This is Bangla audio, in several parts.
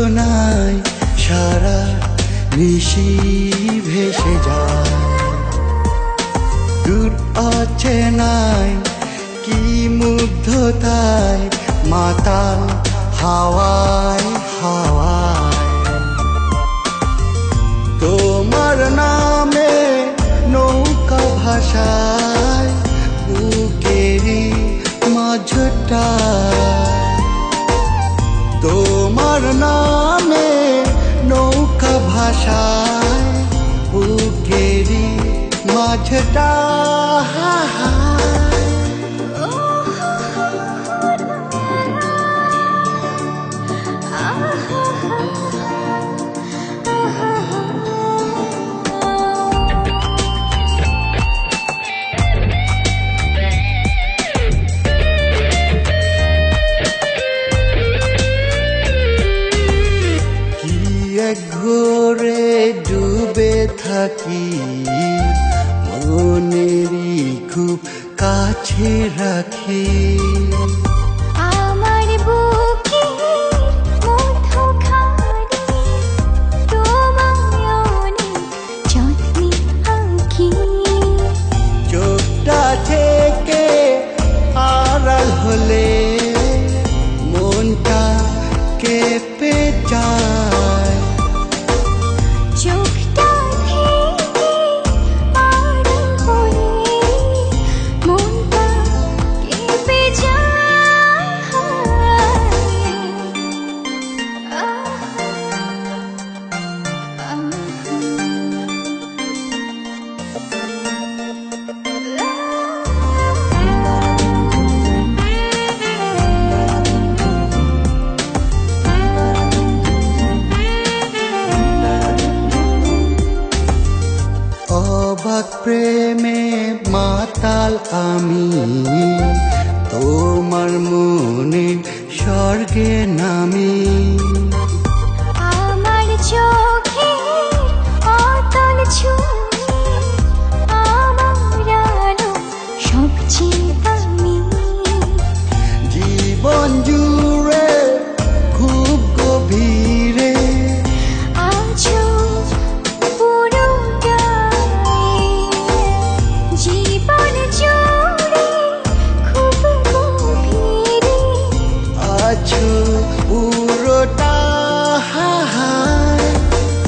জোছনায় সারা নিশি ভেসে যায়। দূর অচেনায় কি মুগ্ধতায় মাতাল হাওয়ায় হাওয়ায়। তোমার নামে নৌকা ভাষায় বুকেরই মাঝটায়। তোমার নামে নৌকা ভাষায় বুকেরই মাঝটা। ঘোরে ডুবে থাকি মনেরই খুব কাছে রাখি। আমার বুকে মধুখানি তোমায় অনেক যত্নে আঁকি। চোখটা থেকে আড়াল হলে মনটা কেঁপে যায়। চোখটা থেকে আড়াল হলে মনটা কেঁপে অবাক প্রেমে মাতাল আমি তোমার মনে স্বর্গে নামি। আমার চোখে অতল ছুঁয়ে আমার আলো সবচেয়ে দামি। জীবন জুড়ে খুব গভীরে আছো পুরোটাই। জীবন জুড়ে খুব গভীরে আছো পুরোটা।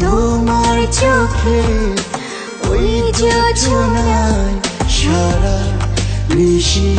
তোমার চোখে ওই জোছনায় সারা নিশি